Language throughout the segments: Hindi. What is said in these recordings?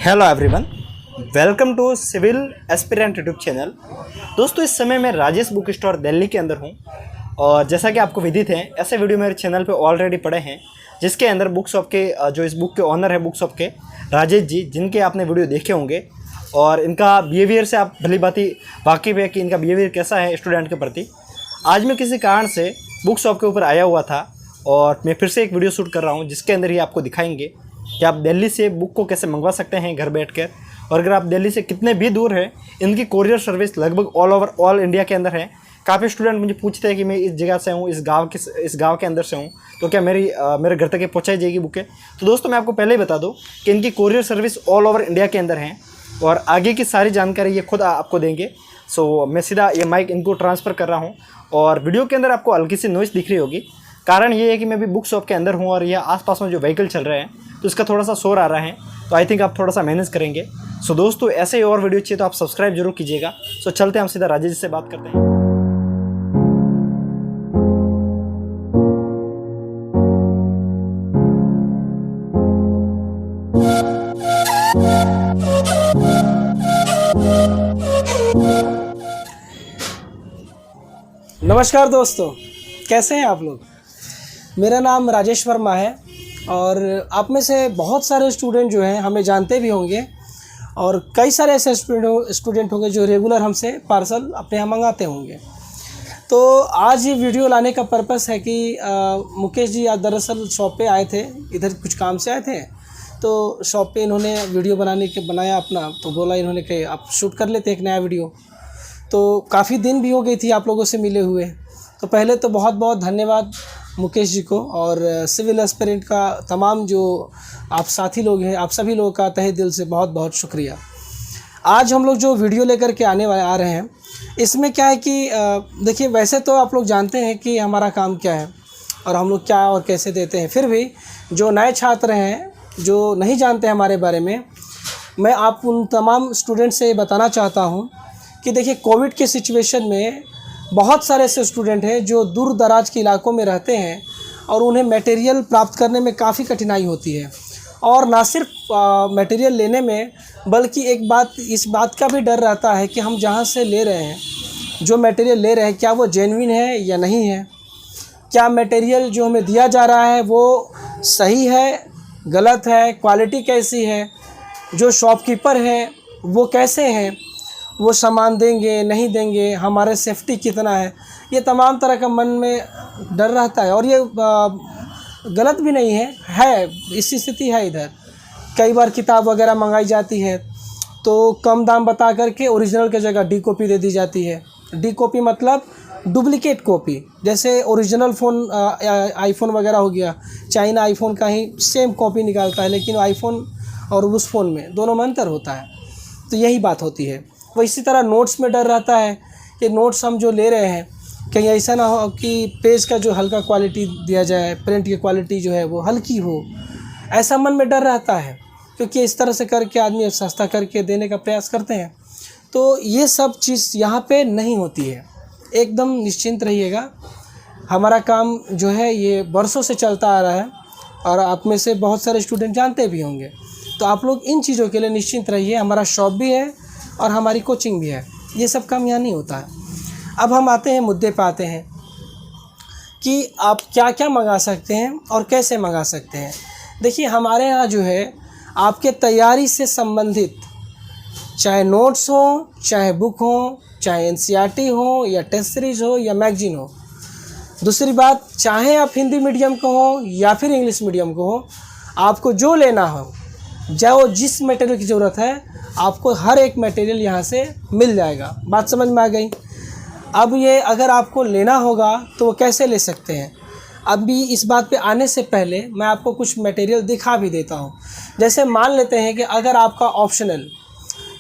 Hello everyone, welcome to civil aspirant YouTube channel. दोस्तों, इस समय मैं राजेश बुक स्टोर दिल्ली के अंदर हूं और जैसा कि आपको विदित है, ऐसे वीडियो मेरे चैनल पे ऑलरेडी पड़े हैं जिसके अंदर बुक शॉप के जो इस बुक के ओनर है बुक शॉप के राजेश जी, जिनके आपने वीडियो देखे होंगे और इनका बिहेवियर से आप भली भांति वाकिफ़ है कि इनका बिहेवियर कैसा है स्टूडेंट के प्रति। आज मैं किसी कारण से बुक शॉप के ऊपर आया हुआ था और मैं फिर से एक वीडियो शूट कर रहा हूँ जिसके अंदर ही आपको दिखाएंगे कि आप दिल्ली से बुक को कैसे मंगवा सकते हैं घर बैठकर। और अगर आप दिल्ली से कितने भी दूर हैं, इनकी कोरियर सर्विस लगभग ऑल इंडिया के अंदर है। काफ़ी स्टूडेंट मुझे पूछते हैं कि मैं इस जगह से हूँ, इस गांव के अंदर से हूँ, तो क्या मेरे घर तक पहुँचाई जाएगी बुकें। तो दोस्तों, मैं आपको पहले ही बता दूँ कि इनकी courier service all over India के अंदर है और आगे की सारी जानकारी ये खुद आपको देंगे। सो मैं सीधा ये माइक इनको ट्रांसफ़र कर रहा हूँ और वीडियो के अंदर आपको हल्की सी नॉइज़ दिख रही होगी। कारण ये है कि मैं भी बुक शॉप के अंदर हूँ और ये आसपास में जो व्हीकल चल रहे हैं तो इसका थोड़ा सा शोर आ रहा है, तो आई थिंक आप थोड़ा सा मैनेज करेंगे। सो दोस्तों, ऐसे ही और वीडियो चाहिए तो आप सब्सक्राइब जरूर कीजिएगा। सो चलते हैं, हम सीधा राजेश जी से बात करते हैं। नमस्कार दोस्तों, कैसे हैं आप लोग। मेरा नाम राजेश वर्मा है और आप में से बहुत सारे स्टूडेंट जो हैं हमें जानते भी होंगे और कई सारे ऐसे स्टूडेंट होंगे जो रेगुलर हमसे पार्सल अपने यहाँ मंगाते होंगे। तो आज ये वीडियो लाने का पर्पस है कि मुकेश जी आज दरअसल शॉप पे आए थे, इधर कुछ काम से आए थे, तो शॉप पे इन्होंने वीडियो बनाया अपना, तो बोला इन्होंने कि आप शूट कर लेते एक नया वीडियो। तो काफ़ी दिन भी हो गई थी आप लोगों से मिले हुए। तो पहले तो बहुत बहुत धन्यवाद मुकेश जी को और सिविल एस्पिरेंट का तमाम जो आप साथी लोग हैं, आप सभी लोगों का तहे दिल से बहुत बहुत शुक्रिया। आज हम लोग जो वीडियो लेकर के आ रहे हैं, इसमें क्या है कि देखिए, वैसे तो आप लोग जानते हैं कि हमारा काम क्या है और हम लोग क्या और कैसे देते हैं। फिर भी जो नए छात्र हैं, जो नहीं जानते हमारे बारे में, मैं आप उन तमाम स्टूडेंट से बताना चाहता हूँ कि देखिए, कोविड के सिचुएशन में बहुत सारे ऐसे स्टूडेंट हैं जो दूर दराज के इलाकों में रहते हैं और उन्हें मटेरियल प्राप्त करने में काफ़ी कठिनाई होती है। और ना सिर्फ मटेरियल लेने में, बल्कि इस बात का भी डर रहता है कि हम जहाँ से ले रहे हैं, जो मटेरियल ले रहे हैं, क्या वो जेन्युइन है या नहीं है, क्या मटेरियल जो हमें दिया जा रहा है वो सही है, गलत है, क्वालिटी कैसी है, जो शॉपकीपर हैं वो कैसे हैं, वो सामान देंगे नहीं देंगे, हमारे सेफ्टी कितना है, ये तमाम तरह का मन में डर रहता है। और ये गलत भी नहीं है इसी स्थिति है। इधर कई बार किताब वगैरह मंगाई जाती है तो कम दाम बता करके ओरिजिनल की जगह डी कॉपी दे दी जाती है। डी कॉपी मतलब डुप्लीकेट कॉपी। जैसे ओरिजिनल फ़ोन आईफोन वगैरह हो गया, चाइना आईफोन का ही सेम कॉपी निकालता है, लेकिन आईफोन और उस फ़ोन में दोनों में अंतर होता है। तो यही बात होती है। वो इसी तरह नोट्स में डर रहता है कि नोट्स हम जो ले रहे हैं कहीं ऐसा ना हो कि पेज का जो हल्का क्वालिटी दिया जाए, प्रिंट की क्वालिटी जो है वो हल्की हो, ऐसा मन में डर रहता है, क्योंकि इस तरह से करके आदमी सस्ता करके देने का प्रयास करते हैं। तो ये सब चीज़ यहाँ पे नहीं होती है। एकदम निश्चिंत रहिएगा। हमारा काम जो है ये बरसों से चलता आ रहा है और आप में से बहुत सारे स्टूडेंट जानते भी होंगे। तो आप लोग इन चीज़ों के लिए निश्चिंत रहिए। हमारा शॉप भी है और हमारी कोचिंग भी है, ये सब काम यहाँ नहीं होता है। अब हम आते हैं मुद्दे पे आते हैं कि आप क्या क्या मंगा सकते हैं और कैसे मंगा सकते हैं। देखिए, हमारे यहाँ जो है आपके तैयारी से संबंधित, चाहे नोट्स हो, चाहे बुक हो, चाहे एनसीईआरटी हो या टेस्ट सीरीज हो या मैगजीन हो। दूसरी बात, चाहे आप हिंदी मीडियम को हो या फिर इंग्लिश मीडियम को हो, आपको जो लेना हो, जो जिस मटेरियल की ज़रूरत है, आपको हर एक मटेरियल यहाँ से मिल जाएगा। बात समझ में आ गई। अब ये अगर आपको लेना होगा तो वो कैसे ले सकते हैं। अभी इस बात पे आने से पहले मैं आपको कुछ मटेरियल दिखा भी देता हूँ। जैसे मान लेते हैं कि अगर आपका ऑप्शनल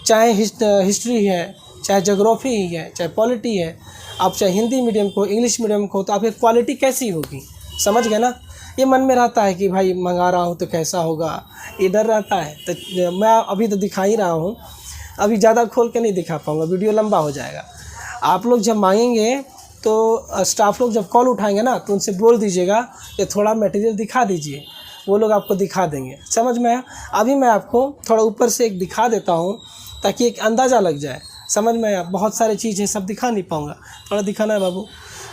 चाहे हिस्ट्री है, चाहे ज्योग्राफी ही है, चाहे पॉलिटी है, आप चाहे हिंदी मीडियम को, इंग्लिश मीडियम को, तो आपकी क्वालिटी कैसी होगी, समझ गए ना। ये मन में रहता है कि भाई मंगा रहा हूँ तो कैसा होगा, ये डर रहता है। तो मैं अभी तो दिखा ही रहा हूँ, अभी ज़्यादा खोल के नहीं दिखा पाऊँगा, वीडियो लंबा हो जाएगा। आप लोग जब मांगेंगे तो स्टाफ लोग जब कॉल उठाएंगे ना, तो उनसे बोल दीजिएगा कि थोड़ा मटेरियल दिखा दीजिए, वो लोग आपको दिखा देंगे, समझ में आया। अभी मैं आपको थोड़ा ऊपर से एक दिखा देता हूँ ताकि एक अंदाज़ा लग जाए, समझ में आया। बहुत सारी चीज़ें सब दिखा नहीं पाऊँगा, थोड़ा दिखाना है बाबू।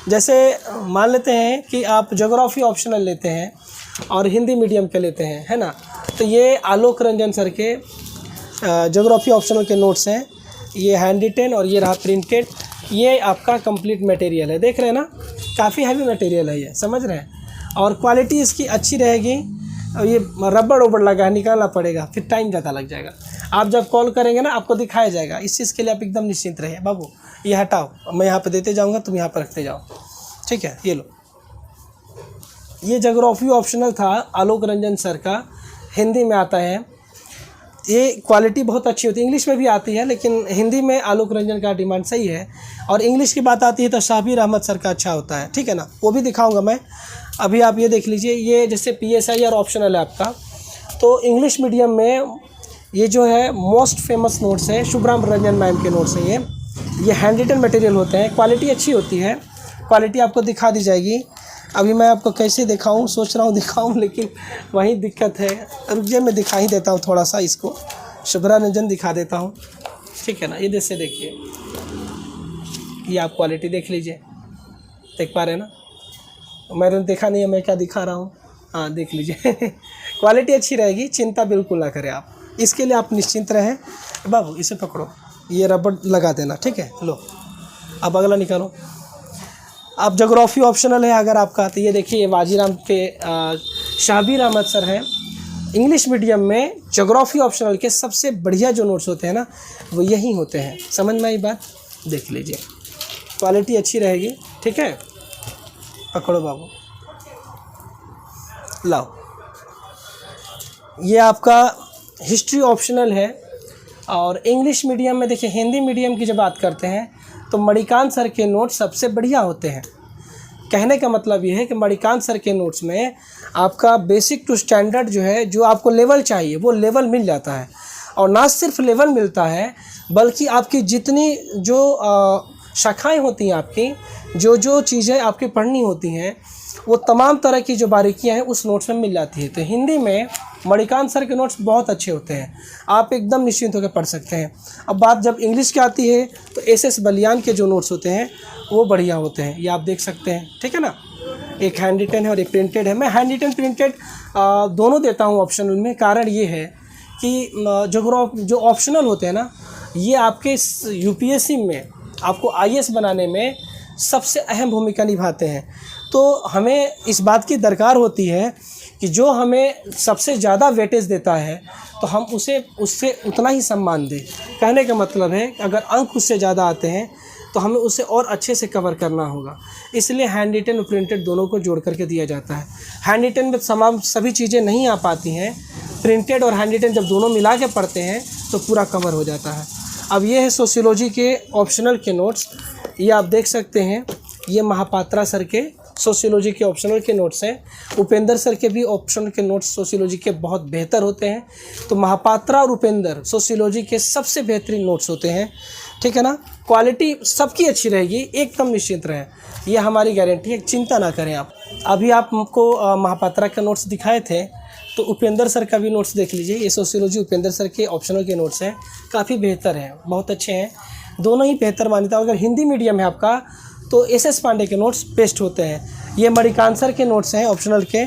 जैसे मान लेते हैं कि आप ज्योग्राफी ऑप्शनल लेते हैं और हिंदी मीडियम के लेते हैं, है ना। तो ये आलोक रंजन सर के ज्योग्राफी ऑप्शनल के नोट्स हैं, ये हैंड रिटेन और ये रहा प्रिंटेड। ये आपका कंप्लीट मटेरियल है, देख रहे हैं ना, काफ़ी हैवी मटेरियल है ये, समझ रहे हैं। और क्वालिटी इसकी अच्छी रहेगी। और ये रबड़ उबड़ लगा है, निकालना पड़ेगा, फिर टाइम ज़्यादा लग जाएगा। आप जब कॉल करेंगे ना आपको दिखाया जाएगा, इस चीज़ के लिए आप एकदम निश्चिंत रहिए। बाबू ये हटाओ, मैं यहाँ पे देते जाऊँगा, तुम यहाँ पर रखते जाओ, ठीक है। ये लो, ये ज्योग्राफी ऑप्शनल था आलोक रंजन सर का, हिंदी में आता है। ये क्वालिटी बहुत अच्छी होती है, इंग्लिश में भी आती है लेकिन हिंदी में आलोक रंजन का डिमांड सही है। और इंग्लिश की बात आती है तो शाबिर अहमद सर का अच्छा होता है, ठीक है ना, वो भी दिखाऊंगा मैं। अभी आप ये देख लीजिए, ये जैसे PSI और ऑप्शनल है आपका, तो इंग्लिश मीडियम में ये जो है मोस्ट फेमस नोट्स है, शुभराम रंजन मैम के नोट्स हैं ये हैंड रिटन मटेरियल होते हैं, क्वालिटी अच्छी होती है, क्वालिटी आपको दिखा दी जाएगी। अभी मैं आपको कैसे दिखाऊं, सोच रहा हूं दिखाऊं, लेकिन वही दिक्कत है। रुक जाइए, मैं दिखा ही देता हूं थोड़ा सा इसको, शुभराम रंजन दिखा देता हूं, ठीक है ना। ये जैसे देखिए, ये आप क्वालिटी देख लीजिए, देख पा रहे हैं ना, मैंने देखा नहीं है, मैं क्या दिखा रहा हूँ, हाँ देख लीजिए क्वालिटी अच्छी रहेगी, चिंता बिल्कुल ना करें आप, इसके लिए आप निश्चिंत रहें। बाबू इसे पकड़ो, ये रबड़ लगा देना, ठीक है। लो अब अगला निकालो। अब ज्योग्राफी ऑप्शनल है अगर आपका, तो ये देखिए वाजीराम के शाबिर अहमद सर हैं। इंग्लिश मीडियम में ज्योग्राफी ऑप्शनल के सबसे बढ़िया जो नोट्स होते हैं ना, वो यही होते हैं, समझ में आई बात। देख लीजिए, क्वालिटी अच्छी रहेगी, ठीक है। पकड़ो बाबू, लाओ। ये आपका हिस्ट्री ऑप्शनल है। और इंग्लिश मीडियम में देखिए, हिंदी मीडियम की जब बात करते हैं तो मणिकांत सर के नोट्स सबसे बढ़िया होते हैं। कहने का मतलब ये है कि मणिकांत सर के नोट्स में आपका बेसिक टू स्टैंडर्ड जो है, जो आपको लेवल चाहिए वो लेवल मिल जाता है। और ना सिर्फ लेवल मिलता है, बल्कि आपकी जितनी जो शाखाएं होती हैं, आपकी जो चीज़ें आपकी पढ़नी होती हैं, वो तमाम तरह की जो बारीकियां हैं उस नोट्स में मिल जाती है। तो हिंदी में मणिकांत सर के नोट्स बहुत अच्छे होते हैं, आप एकदम निश्चिंत होकर पढ़ सकते हैं। अब बात जब इंग्लिश की आती है तो SS बलियान के जो नोट्स होते हैं वो बढ़िया होते हैं, ये आप देख सकते हैं, ठीक है ना। एक हैंड रिटन है और एक प्रिंटेड है। मैं हैंड रिटन प्रिंटेड दोनों देता हूँ ऑप्शनल में। कारण ये है कि जो ऑप्शनल होते हैं ना, ये आपके UPSC में आपको IAS बनाने में सबसे अहम भूमिका निभाते हैं। तो हमें इस बात की दरकार होती है कि जो हमें सबसे ज़्यादा वेटेज देता है तो हम उससे उतना ही सम्मान दें। कहने का मतलब है अगर अंक उससे ज़्यादा आते हैं तो हमें उसे और अच्छे से कवर करना होगा। इसलिए हैंड रिटन और प्रिंटेड दोनों को जोड़ करके दिया जाता है। हैंड रिटन में सभी चीज़ें नहीं आ पाती हैं, प्रिंटेड और हैंड रिटन जब दोनों मिला के पढ़ते हैं तो पूरा कवर हो जाता है। अब ये है सोशियोलॉजी के ऑप्शनल के नोट्स, ये आप देख सकते हैं। ये महापात्रा सर के सोशियोलॉजी के ऑप्शनल के नोट्स हैं। उपेंद्र सर के भी ऑप्शनल के नोट्स सोशियोलॉजी के बहुत बेहतर होते हैं। तो महापात्रा और उपेंद्र सोशियोलॉजी के सबसे बेहतरीन नोट्स होते हैं, ठीक है ना। क्वालिटी सबकी अच्छी रहेगी, एकदम निश्चिंत रहें, ये हमारी गारंटी है, चिंता ना करें आप। अभी आपको महापात्रा के नोट्स दिखाए थे, तो उपेंद्र सर का भी नोट्स देख लीजिए। ये सोशियोलॉजी उपेंद्र सर के ऑप्शनल के नोट्स हैं, काफ़ी बेहतर हैं, बहुत अच्छे हैं, दोनों ही बेहतर मान्यता। अगर हिंदी मीडियम है आपका तो SS पांडे के नोट्स बेस्ट होते हैं। ये मणिकांत सर के नोट्स हैं ऑप्शनल के,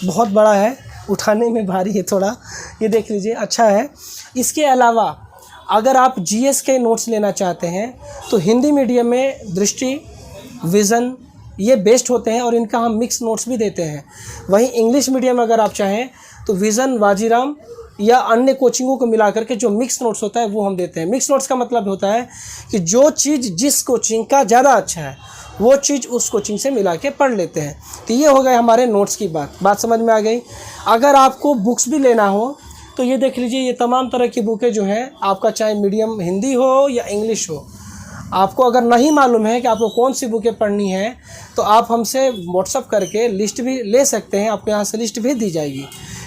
बहुत बड़ा है, उठाने में भारी है थोड़ा, ये देख लीजिए, अच्छा है। इसके अलावा अगर आप GS के नोट्स लेना चाहते हैं तो हिंदी मीडियम में दृष्टि, विज़न, ये बेस्ट होते हैं और इनका हम मिक्स नोट्स भी देते हैं। वहीं इंग्लिश मीडियम अगर आप चाहें तो विज़न, वाजीराम या अन्य कोचिंगों को मिला करके जो मिक्स नोट्स होता है वो हम देते हैं। मिक्स नोट्स का मतलब होता है कि जो चीज़ जिस कोचिंग का ज़्यादा अच्छा है वो चीज़ उस कोचिंग से मिला के पढ़ लेते हैं। तो ये हो गए हमारे नोट्स की बात समझ में आ गई। अगर आपको बुक्स भी लेना हो तो ये देख लीजिए, ये तमाम तरह की बुकें जो हैं आपका, चाहे मीडियम हिंदी हो या इंग्लिश हो, आपको अगर नहीं मालूम है कि आपको कौन सी बुकें पढ़नी है तो आप हमसे व्हाट्सअप करके लिस्ट भी ले सकते हैं, आपको यहाँ से लिस्ट भी दी जाएगी।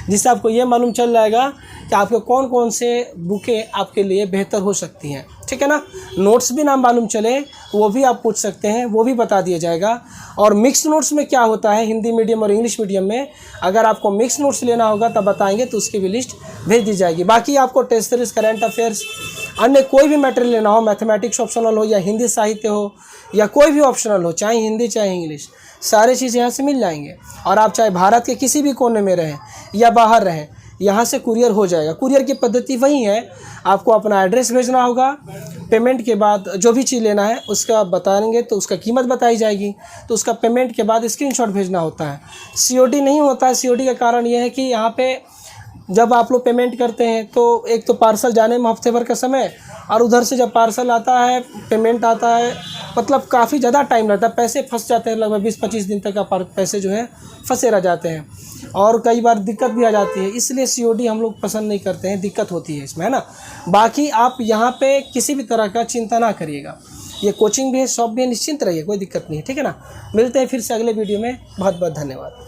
जिससे आपको ये मालूम चल जाएगा कि आपके कौन कौन से बुकें आपके लिए बेहतर हो सकती हैं, ठीक है ना। नोट्स भी ना मालूम चले वो भी आप पूछ सकते हैं, वो भी बता दिया जाएगा। और मिक्स नोट्स में क्या होता है हिंदी मीडियम और इंग्लिश मीडियम में, अगर आपको मिक्स नोट्स लेना होगा तब बताएंगे तो उसकी भी लिस्ट भेज दी जाएगी। बाकी आपको टेस्ट सीरीज, करंट अफेयर्स, अन्य कोई भी मटेरियल लेना हो, मैथमेटिक्स ऑप्शनल हो या हिंदी साहित्य हो या कोई भी ऑप्शनल हो, चाहे हिंदी चाहे इंग्लिश, सारी चीज़ यहाँ से मिल जाएंगे। और आप चाहे भारत के किसी भी कोने में रहें या बाहर रहें, यहाँ से कुरियर हो जाएगा। कुरियर की पद्धति वही है, आपको अपना एड्रेस भेजना होगा, पेमेंट के बाद जो भी चीज़ लेना है उसका बताएंगे तो उसका कीमत बताई जाएगी, तो उसका पेमेंट के बाद स्क्रीनशॉट भेजना होता है। सीओडी नहीं होता है। सीओडी का कारण ये है कि यहाँ पे जब आप लोग पेमेंट करते हैं तो एक तो पार्सल जाने में हफ्ते भर का समय, और उधर से जब पार्सल आता है, पेमेंट आता है, मतलब काफ़ी ज़्यादा टाइम लगता है, पैसे फंस जाते हैं, लगभग 20-25 दिन तक का पैसे जो है फंसे रह जाते हैं, और कई बार दिक्कत भी आ जाती है। इसलिए सीओडी हम लोग पसंद नहीं करते हैं, दिक्कत होती है इसमें, है ना। बाकी आप यहाँ पे किसी भी तरह का चिंता ना करिएगा, ये कोचिंग भी है, शॉप भी है, निश्चिंत रहिए, कोई दिक्कत नहीं है, ठीक है ना। मिलते हैं फिर से अगले वीडियो में। बहुत बहुत धन्यवाद।